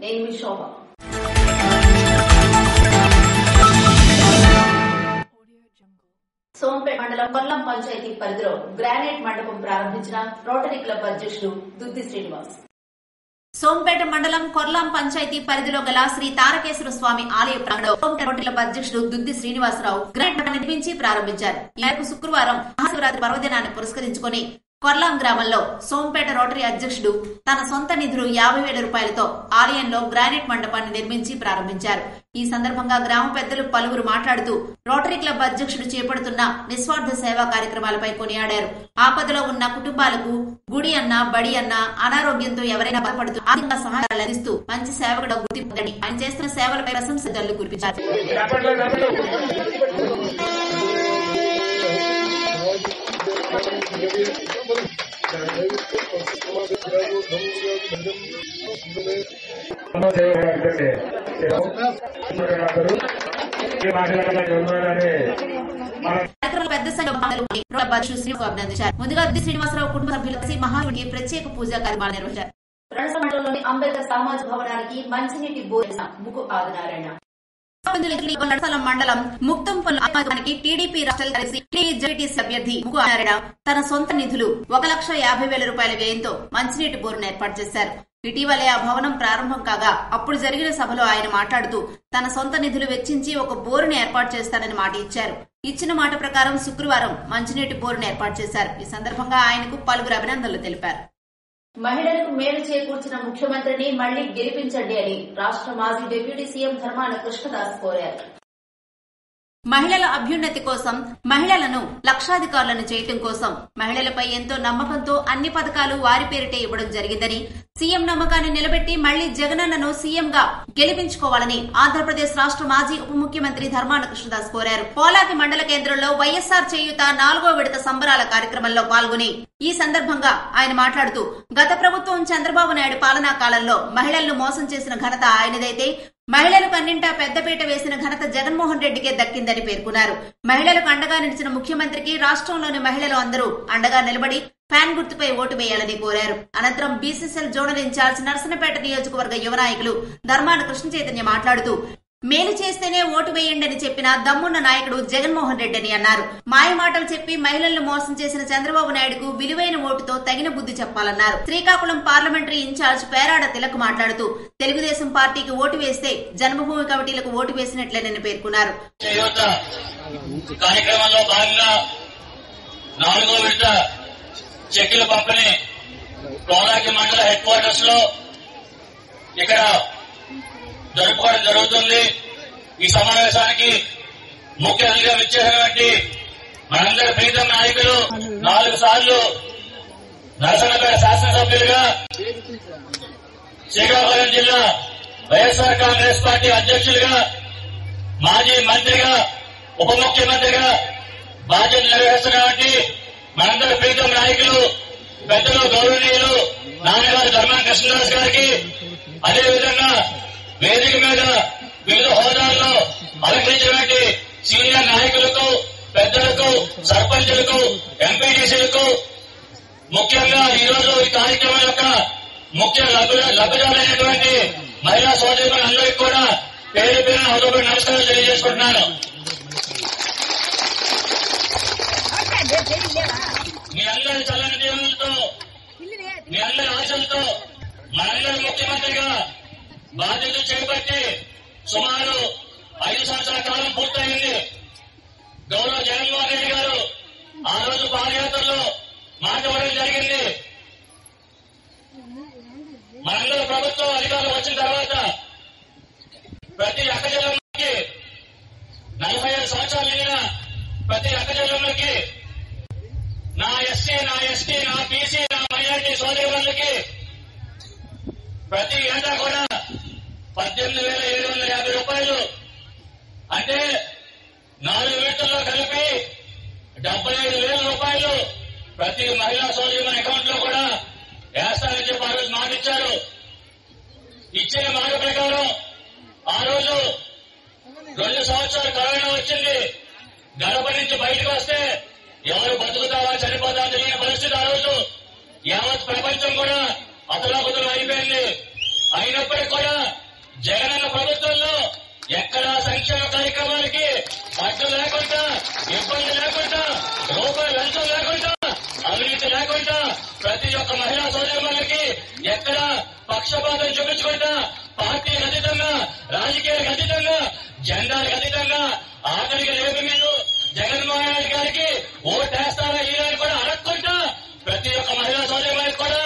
నేను మీ శోభ. సోంపేట మండలం కొల్లం పంచాయతీ పరిధిలో గ్రానైట్ మండపం ప్రారంభించిన రోటరీ క్లబ్ అధ్యక్షుడు దుద్ది శ్రీనివాస్. సోంపేట మండలం కొల్లం పంచాయతీ పరిధిలో గల శ్రీ తారకేశ్వర స్వామి ఆలయ ప్రాంగణంలో రోటరీ క్లబ్ అధ్యక్షుడు దుద్ది శ్రీనివాసరావు గ్రానైట్ మండపం నిర్మించి ప్రారంభించారు. ఈ మేరకు శుక్రవారం మహాశివరాత్రి పర్వదినాన్ని పురస్కరించుకుని కొల్లాం గ్రామంలో సోంపేట రోటరీ అధ్యక్షుడు తన సొంత నిధులు 50,000 రూపాయలతో ఆలయంలో గ్రానైట్ మండపాన్ని నిర్మించి ప్రారంభించారు. ఈ సందర్భంగా గ్రామ పెద్దలు పలువురు మాట్లాడుతూ రోటరీ క్లబ్ అధ్యక్షుడు చేపడుతున్న నిస్వార్థ సేవా కార్యక్రమాలపై కొనియాడారు. ఆపదలో ఉన్న కుటుంబాలకు గుడి అన్న బడి అన్న అనారోగ్యంతో ఎవరైనా బాధపడుతూ ఆర్థిక సహాయాలు అందిస్తూ మంచి సేవకుడు గుర్తింపుందని ఆయన చేస్తున్న సేవలపై ప్రశంస జల్లు కురిపించారు. పెద్ద సంఖ్యలో అభినందించారు. ముందుగా శ్రీనివాసరావు కుటుంబ సభ్యులు కలిసి మహాశివుడికి ప్రత్యేక పూజా కార్యక్రమాలు నిర్వహించారు. మండలంలోని అంబేద్కర్ సామాజిక భవనానికి మంచినీటి బోర్ ముక్కు ఆదినారాయణ మండలం ముక్తంపల్లి టీడీపీ రాష్ట్ర అభ్యర్థి ముక్కు ఆదినారాయణ తన సొంత నిధులు 1,50,000 రూపాయల వ్యయంతో మంచినీటి బోరును ఏర్పాటు చేశారు. ఇటీవలే ఆ భవనం ప్రారంభం కాగా అప్పుడు జరిగిన సభలో ఆయన మాట్లాడుతూ తన సొంత నిధులు వెచ్చించి ఒక బోరును ఏర్పాటు చేస్తానని మాట ఇచ్చారు. ఇచ్చిన మాట ప్రకారం శుక్రవారం మంచినీటి బోరును ఏర్పాటు చేశారు. ఈ సందర్భంగా ఆయనకు పలువురు అభినందనలు తెలిపారు. మహిళలకు మేలు చేకూర్చిన ముఖ్యమంత్రిని మళ్లీ గెలిపించండి అని రాష్ట్ర మాజీ డిప్యూటీ సీఎం ధర్మాన కృష్ణదాస్ కోరారు. మహిళల అభ్యున్నతి కోసం, మహిళలను లక్షాధికారులను చేయటం కోసం మహిళలపై ఎంతో నమ్మకంతో అన్ని పథకాలు వారి పేరిటే ఇవ్వడం జరిగిందని, సీఎం నమ్మకాన్ని నిలబెట్టి మళ్లీ జగనన్నను సీఎంగా గెలిపించుకోవాలని ఆంధ్రప్రదేశ్ రాష్ట్ర మాజీ ఉప ముఖ్యమంత్రి ధర్మాన కృష్ణదాస్ కోరారు. పోలాకి మండల కేంద్రంలో వైఎస్ఆర్ చేయూత 4వ విడత సంబరాల కార్యక్రమంలో పాల్గొని ఈ సందర్భంగా ఆయన మాట్లాడుతూ గత ప్రభుత్వం చంద్రబాబు నాయుడు పాలనా కాలంలో మహిళలను మోసం చేసిన ఘనత ఆయనదైతే మహిళలకు అన్నింటా పెద్దపీట వేసిన ఘనత జగన్మోహన్ రెడ్డికే దక్కిందని పేర్కొన్నారు. మహిళలకు అండగా నిలిచిన ముఖ్యమంత్రికి రాష్ట్రంలోని మహిళలు అందరూ అండగా నిలబడి ఫ్యాన్ గుర్తుపై ఓటు వేయాలని కోరారు. అనంతరం బీసీసీఎల్ జోనల్ ఇన్ఛార్జ్ నర్సనపేట నియోజకవర్గ యువ నాయకులు ధర్మాన కృష్ణ చైతన్య మాట్లాడుతూ మేలు చేస్తేనే ఓటు వేయండి అని చెప్పిన దమ్మున్న నాయకుడు జగన్మోహన్ రెడ్డి అని అన్నారు. మాయ మాటలు చెప్పి మహిళలను మోసం చేసిన చంద్రబాబు నాయుడుకు విలువైన ఓటుతో తగిన బుద్ధి చెప్పాలన్నారు. శ్రీకాకుళం పార్లమెంటరీ ఇన్ఛార్జ్ పేరాడ తిలక్ మాట్లాడుతూ తెలుగుదేశం పార్టీకి ఓటు వేస్తే జన్మభూమి కమిటీలకు ఓటు వేసినట్లేనని పేర్కొన్నారు. చెక్కుల పంపిణీ పోలాకి మండల హెడ్ క్వార్టర్స్ లో ఇక్కడ జరుపుకోవడం జరుగుతుంది. ఈ సమావేశానికి ముఖ్య అతిథిగా విచ్చేసినటువంటి మనందరి ప్రీతం నాయకులు 4 సార్లు నరసన్నపేట శాసనసభ్యులుగా, శ్రీకాకుళం జిల్లా వైఎస్ఆర్ కాంగ్రెస్ పార్టీ అధ్యక్షులుగా, మాజీ మంత్రిగా, ఉప ముఖ్యమంత్రిగా బాధ్యతలు నిర్వహిస్తున్నటువంటి మనందరి ప్రీతం నాయకులు పెద్దలు గౌరవనీయులు నాన్నగారు ధర్మాన కృష్ణదాస్ గారికి, అదేవిధంగా వేదిక మీద వివిధ హోదాల్లో అలంకరించినటువంటి సీనియర్ నాయకులకు, పెద్దలకు, సర్పంచులకు, ఎంపీటీసీలకు, ముఖ్యంగా ఈరోజు ఈ కార్యక్రమం యొక్క ముఖ్య లబ్ధిదారులైనటువంటి మహిళా సోదరులందరికీ కూడా పేరు పేరున హృదయపూర్వక నమస్కారాలు తెలియజేసుకుంటున్నాను. మీ అందరి చల్లని దీవెనలతో, మీ అందరి ఆశలతో మనందరి ముఖ్యమంత్రిగా బాధ్యతలు చేపట్టి సుమారు 5 సంవత్సరాల కాలం పూర్తయింది. గౌరవ జగన్మోహన్ రెడ్డి గారు ఆ రోజు పాదయాత్రలో మాట ఇవ్వడం జరిగింది. మనందరూ ప్రభుత్వం అధికారులు వచ్చిన తర్వాత ప్రతి అక్కచెల్లెమ్మకి 45 సంవత్సరాలు నిండిన ప్రతి అక్కచెల్లెమ్మకి నా ఎస్సీ, నా ఎస్టీ, నా బీసీ, నా మైనార్టీ సోదరులకి ప్రతి ఏటా కూడా 18,750 రూపాయలు, అంటే 4 విడతల్లో కలిపి 75,000 రూపాయలు ప్రతి మహిళా సోదరి అకౌంట్ లో కూడా వేస్తారని చెప్పి ఆ రోజు మాట ఇచ్చారు. ఇచ్చిన మాట ప్రకారం ఆ రోజు 2 సంవత్సరాలు కరోనా వచ్చింది. గడప నుంచి బయటకు వస్తే ఎవరు బతుకుతావా చనిపోతావా తెలియని పరిస్థితి. ఆ రోజు యావత్ ప్రపంచం కూడా అతలాకుతలం అయిపోయింది. అయినప్పటికీ కూడా జగనన్న ప్రభుత్వంలో ఎక్కడా సంక్షేమ కార్యక్రమాలకి అడ్డు లేకుండా, ఇబ్బంది లేకుండా, రూపాయి లంచం లేకుండా, అవినీతి లేకుండా ప్రతి ఒక్క మహిళా సోదరులకి ఎక్కడా పక్షపాతం చూపించకుండా పార్టీలకు అతీతంగా, రాజకీయాలకు అతీతంగా, జెండాలకు అతీతంగా ఆఖరికి రేపు మీరు జగన్మోహన్ రెడ్డి గారికి ఓటేస్తారా ఈయన కూడా అడగకుండా ప్రతి ఒక్క మహిళా సోదరులకు కూడా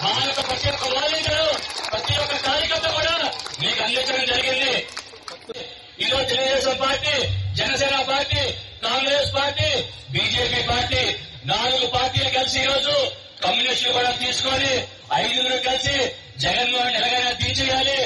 మా యొక్క ప్రతి ఒక్క వాలంటీరు, ప్రతి ఒక్క కార్యకర్త కూడా మీకు అందించడం జరిగింది. ఈరోజు Telugu Desam party, Janasena party, Congress party, BJP party 4 పార్టీలు కలిసి ఈరోజు కమ్యూనిస్టులు కూడా తీసుకొని 5 కలిసి జగన్మోహన్ ఎలాగైనా తీర్చేయాలి.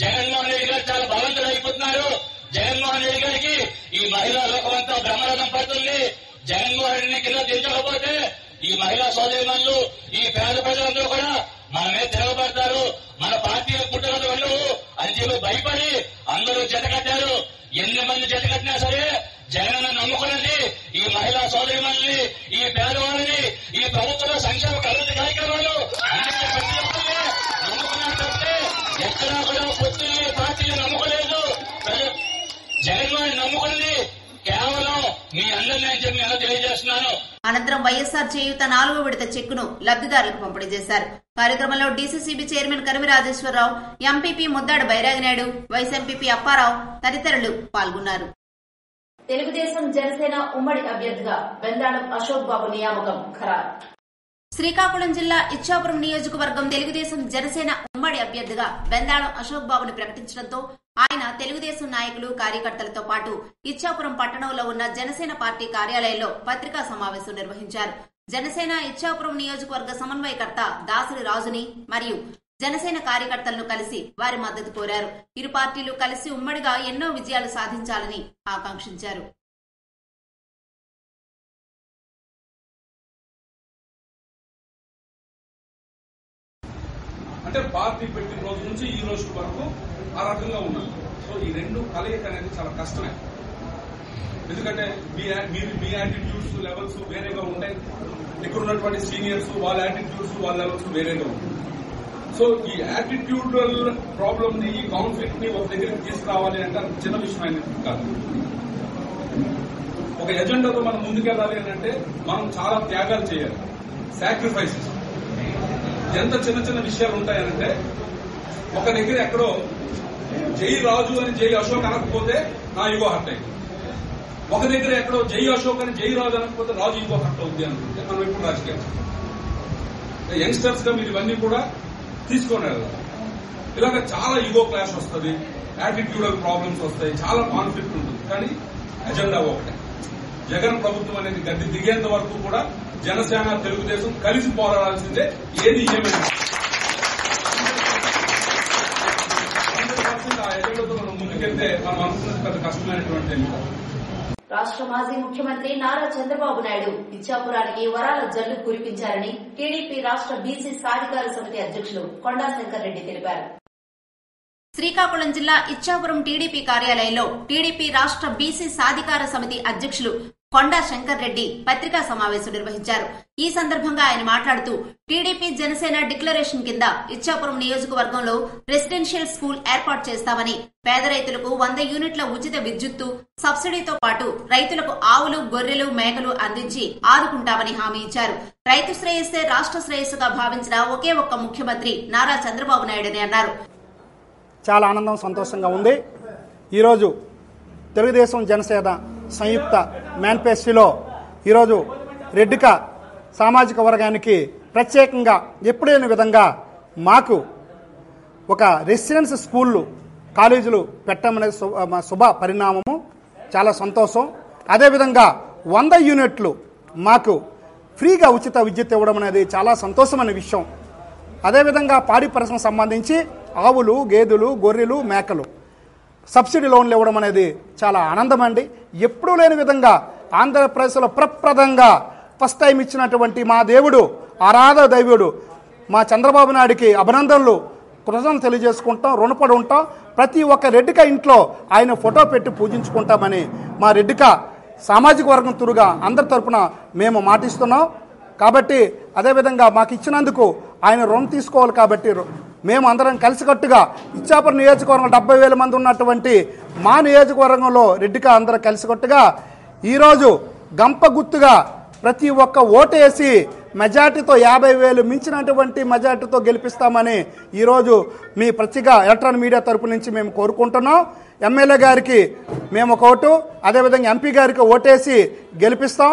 జగన్మోహన్ రెడ్డి గారు చాలా బలవంతులు అయిపోతున్నారు. జగన్మోహన్ రెడ్డి గారికి ఈ మహిళా లోకమంతా బ్రహ్మరథం పడుతుంది. జగన్మోహన్ రెడ్డిని కింద దించకపోతే ఈ మహిళా సోదరిమణులు, ఈ పేద ప్రజలందరూ కూడా మనమే తిరగబడతారు. మన పార్టీలు పుట్టగలు వెళ్ళవు అని చెప్పి భయపడి అందరూ జతకట్టారు. ఎన్ని మంది జతకట్టినా సరే జగన్ నమ్ముకున్నది ఈ మహిళా సోదరిమణుల్ని, ఈ పేదవాళ్ళని, ఈ ప్రభుత్వ సంక్షేమ అభివృద్ధి కార్యక్రమాలు నమ్ముకున్నట్టే ఎక్కడా కూడా పొత్తుల్ని పార్టీలు నమ్ముకోలేదు. జగన్మోహన్ నమ్ముకున్నది కేవలం మీ అందరినీ అని చెప్పి నేను తెలియజేస్తున్నాను. అనంతరం వైఎస్ఆర్ చేయూత 4వ విడత చెక్కును లబ్దిదారులకు పంపిణీ చేశారు. కార్యక్రమంలో DCCB chairman Karimi Rajeswararao, MPP Muddadu Bairaginaidu, vice MPP Apparao తదితరులు పాల్గొన్నారు. తెలుగుదేశం జనసేన ఉమ్మడి అభ్యర్థిగా బెందాళం అశోక్ బాబు నియామకం ఖరారు. శ్రీకాకుళం జిల్లా ఇచ్చాపురం నియోజకవర్గం తెలుగుదేశం జనసేన ఉమ్మడి అభ్యర్థిగా బెందాళం అశోక్ బాబును ప్రకటించడంతో ఆయన తెలుగుదేశం నాయకులు, కార్యకర్తలతో పాటు ఇచ్చాపురం పట్టణంలో ఉన్న జనసేన పార్టీ కార్యాలయంలో పత్రికా సమావేశం నిర్వహించారు. జనసేన ఇచ్చాపురం నియోజకవర్గ సమన్వయకర్త దాసరి రాజుని మరియు జనసేన కార్యకర్తలను కలిసి వారి మద్దతు కోరారు. ఇరు పార్టీలు కలిసి ఉమ్మడిగా ఎన్నో విజయాలు సాధించాలని ఆకాంక్షించారు. అంటే పార్టీ పెట్టిన రోజు నుంచి ఈ రోజు వరకు ఆ రకంగా ఉన్నాం. సో ఈ రెండు కలయిక అనేది చాలా కష్టమే. ఎందుకంటే మీ యాటిట్యూడ్స్ లెవెల్స్ వేరేగా ఉంటాయి. ఇక్కడ ఉన్నటువంటి సీనియర్స్ వాళ్ళ యాటిట్యూడ్స్ వాళ్ళ లెవెల్స్ వేరేగా ఉంటాయి. సో ఈ యాటిట్యూడల్ ప్రాబ్లమ్ ని, ఈ కాన్ఫ్లిక్ట్ ని ఒక దగ్గరికి తీసుకురావాలి అంటే చిన్న విషయం అయినది కాదు. ఒక ఎజెండాతో మనం ముందుకెళ్ళాలి అంటే మనం చాలా త్యాగాలు చేయాలి, సాక్రిఫైసెస్. ఎంత చిన్న చిన్న విషయాలు ఉంటాయనంటే ఒక దగ్గర ఎక్కడో జై రాజు అని జై అశోక్ అనకపోతే నా ఈగో హర్ట్ అయింది. ఒక దగ్గర ఎక్కడో జై అశోక్ అని జై రాజు అనకపోతే రాజు ఈగో హర్ట్ అవుద్ది అనుకుంటే మనం ఎప్పుడు రాజకీయం యంగ్స్టర్స్ గా మీరు ఇవన్నీ కూడా తీసుకొని వెళ్ళాలి. ఇలాగ చాలా ఈగో క్లాష్ వస్తుంది, యాటిట్యూడల్ ప్రాబ్లమ్స్ వస్తాయి, చాలా కాన్ఫ్లిక్ట్ ఉంటుంది. కానీ ఎజెండా ఒకటే. జగన్ ప్రభుత్వం అనేది గద్దె దిగేంత వరకు కూడా జనసేన, తెలుగుదేశం కలిసి పోరాడాల్సిందే. ఏది ఏమైనా ఆ ఎజెండాతో మనం ముందుకెళ్తే మనం అనుకున్నది పెద్ద కష్టమైనటువంటి ఎన్నిక. రాష్ట్ర మాజీ ముఖ్యమంత్రి నారా చంద్రబాబు నాయుడు ఇచ్చాపురానికి వరాల జల్లు కురిపించారని టీడీపీ రాష్ట్ర బీసీ సాధికార సమితి అధ్యక్షులు కొండా శంకర్ రెడ్డి తెలిపారు. శ్రీకాకుళం జిల్లా ఇచ్చాపురం టీడీపీ కార్యాలయంలో టీడీపీ రాష్ట్ర బీసీ సాధికార సమితి అధ్యక్షులు కొండా శంకర్ రెడ్డి పత్రికా సమావేశం నిర్వహించారు. ఈ సందర్భంగా ఆయన మాట్లాడుతూ టీడీపీ జనసేన డిక్లరేషన్ కింద ఇచ్చాపురం నియోజకవర్గంలో రెసిడెన్షియల్ స్కూల్ ఏర్పాటు చేస్తామని, పేద రైతులకు 100 యూనిట్ల ఉచిత విద్యుత్తు సబ్సిడీతో పాటు రైతులకు ఆవులు, గొర్రెలు, మేకలు అందించి ఆదుకుంటామని హామీ ఇచ్చారు. రైతు శ్రేయస్సే రాష్ట్ర శ్రేయస్సుగా భావించిన ఒకే ఒక్క ముఖ్యమంత్రి నారా చంద్రబాబు నాయుడని అన్నారు. చాలా ఆనందం, సంతోషంగా ఉంది. ఈరోజు తెలుగుదేశం జనసేన సంయుక్త మేనిఫెస్టోలో ఈరోజు రెడ్డిక సామాజిక వర్గానికి ప్రత్యేకంగా ఎప్పుడైన విధంగా మాకు ఒక రెసిడెన్స్ స్కూళ్ళు, కాలేజీలు పెట్టమనేది శుభ పరిణామము, చాలా సంతోషం. అదేవిధంగా 100 యూనిట్లు మాకు ఫ్రీగా ఉచిత విద్యుత్ ఇవ్వడం అనేది చాలా సంతోషమైన విషయం. అదేవిధంగా పాడి పరిశ్రమకు సంబంధించి ఆవులు, గేదెలు, గొర్రెలు, మేకలు సబ్సిడీ లోన్లు ఇవ్వడం అనేది చాలా ఆనందమండి. ఎప్పుడూ లేని విధంగా ఆంధ్రప్రదేశ్లో ప్రప్రదంగా ఫస్ట్ టైం ఇచ్చినటువంటి మా దేవుడు, ఆరాధ దైవుడు మా చంద్రబాబు నాయుడికి అభినందనలు, కృతజ్ఞతలు తెలియజేసుకుంటాం, రుణపడి ఉంటాం. ప్రతి ఒక్క రెడ్డిక ఇంట్లో ఆయన ఫోటో పెట్టి పూజించుకుంటామని మా రెడ్డిక సామాజిక వర్గం తురుగా అందరి తరపున మేము మాటిస్తున్నాం. కాబట్టి అదేవిధంగా మాకు ఇచ్చినందుకు ఆయన రుణం తీసుకోవాలి. కాబట్టి మేము అందరం కలిసికట్టుగా ఇచ్చాపురం నియోజకవర్గం 70,000 మంది ఉన్నటువంటి మా నియోజకవర్గంలో రెడ్డిగా అందరం కలిసికట్టుగా ఈరోజు గంప గుర్తుగా ప్రతి ఒక్క ఓటేసి మెజార్టీతో 50,000 మించినటువంటి మెజార్టీతో గెలిపిస్తామని ఈరోజు మీ ప్రత్యేక ఎలక్ట్రానిక్ మీడియా తరపు నుంచి మేము కోరుకుంటున్నాం. ఎమ్మెల్యే గారికి మేము ఒక ఓటు, అదేవిధంగా ఎంపీ గారికి ఓటేసి గెలిపిస్తాం.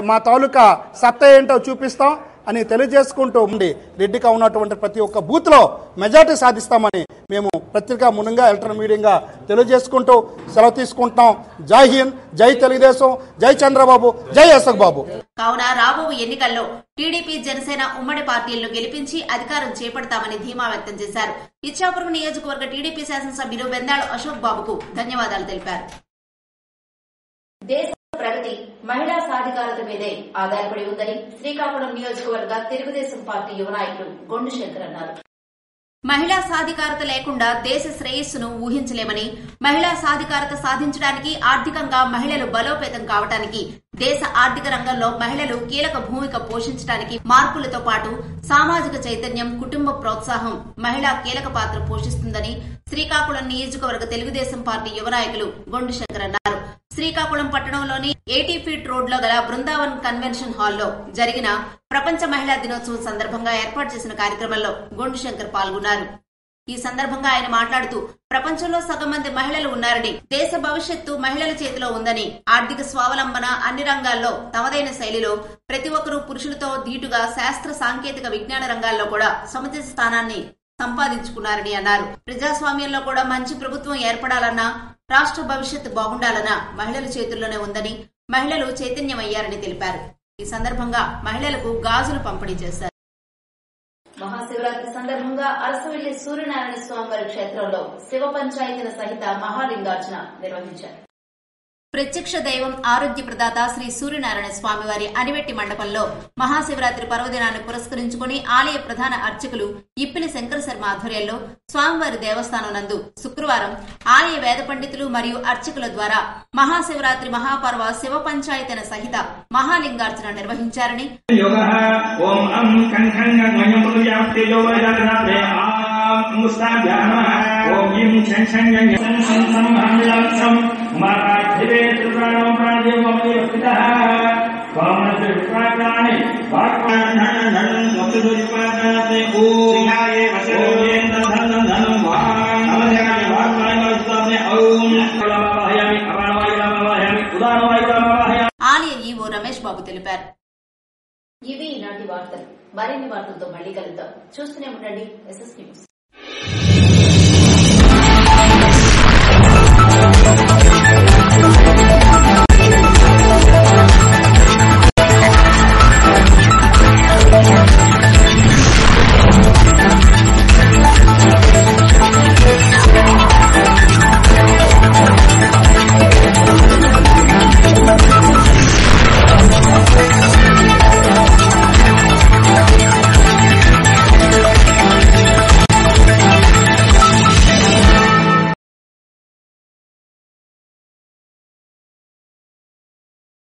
మా తాలూకా సత్తా ఏంటో చూపిస్తాం అని తెలియజేసుకుంటూ ఉండి రెడ్డిగా ఉన్నటువంటి ప్రతి ఒక్క బూత్లో మెజార్టీ సాధిస్తామని మేము పత్రికా మునంగా ఎలక్ట్రానిక్ మీడియాగా తెలియజేసుకుంటూ సెలవు తీసుకుంటున్నాం. జై హింద్, జై తెలుగుదేశం, జై చంద్రబాబు, జై అశోక్ బాబు. కావున రాబోవు ఎన్నికల్లో టీడీపీ జనసేన ఉమ్మడి పార్టీలను గెలిపించి అధికారం చేపడతామని ధీమా వ్యక్తం చేశారు. ఇచ్చాపురం నియోజకవర్గ టీడీపీ శాసనసభ్యులు బెందాళ అశోక్ బాబుకు ధన్యవాదాలు తెలిపారు. దేశ ప్రగతి మహిళా సాధికారత మీదే ఆధారపడి ఉందని శ్రీకాకుళం నియోజకవర్గ తెలుగుదేశం పార్టీ యువ నాయకులు గొండు శంకర్ అన్నారు. మహిళా సాధికారత లేకుండా దేశ శ్రేయస్సును ఊహించలేమని, మహిళా సాధికారత సాధించడానికి ఆర్థికంగా మహిళలు బలోపేతం కావడానికి, దేశ ఆర్థిక రంగంలో మహిళలు కీలక భూమిక పోషించడానికి మార్పులతో పాటు సామాజిక చైతన్యం, కుటుంబ ప్రోత్సాహం మహిళా కీలక పాత్ర పోషిస్తుందని శ్రీకాకుళం నియోజకవర్గ తెలుగుదేశం పార్టీ యువ నాయకులు గొండు శంకర్ అన్నారు. శ్రీకాకుళం పట్టణంలోని 80 ఫీట్ రోడ్లో గల బృందావన్ కన్వెన్షన్ హాల్లో జరిగిన ప్రపంచ మహిళా దినోత్సవం సందర్భంగా ఏర్పాటు చేసిన కార్యక్రమంలో గొండు శంకర్ పాల్గొన్నారు. ఈ సందర్భంగా ఆయన మాట్లాడుతూ ప్రపంచంలో సగం మంది మహిళలు ఉన్నారని, దేశ భవిష్యత్తు మహిళల చేతిలో ఉందని, ఆర్థిక స్వావలంబన అన్ని రంగాల్లో తమదైన శైలిలో ప్రతి ఒక్కరూ పురుషులతో ధీటుగా శాస్త్ర సాంకేతిక విజ్ఞాన రంగాల్లో కూడా సముచిత స్థానాన్ని సంపాదించుకున్నారని అన్నారు. ప్రజాస్వామ్యంలో కూడా మంచి ప్రభుత్వం ఏర్పడాలన్నా, రాష్ట్ర భవిష్యత్తు బాగుండాలన్నా మహిళల చేతుల్లోనే ఉందని, మహిళలు చైతన్యమయ్యారని తెలిపారు. ఈ సందర్భంగా మహిళలకు గాజులు పంపిణీ చేశారు. మహాశివరాత్రి సందర్భంగా అరసవెల్లి సూర్యనారాయణ స్వామివారి క్షేత్రంలో శివ పంచాయతీల సహిత మహాలింగార్చన నిర్వహించారు. ప్రత్యక్ష దైవం ఆరోగ్య ప్రదాత శ్రీ సూర్యనారాయణ స్వామివారి అనివెట్టి మండపంలో మహాశివరాత్రి పర్వదినాన్ని పురస్కరించుకుని ఆలయ ప్రధాన అర్చకులు ఇప్పిలి శంకర శర్మ ఆధ్వర్యంలో స్వామివారి దేవస్థానం నందు శుక్రవారం ఆలయ వేద పండితులు మరియు అర్చకుల ద్వారా మహాశివరాత్రి మహాపర్వ శివ పంచాయతన సహిత మహాలింగార్చన నిర్వహించారని ఆలయ ఈవో రమేష్ బాబు తెలిపారు. ఇవి ఈనాటి వార్తలు. మరిన్ని వార్తలతో మళ్లీ కలుద్దాం. చూస్తూనే ఉండండి SS న్యూస్.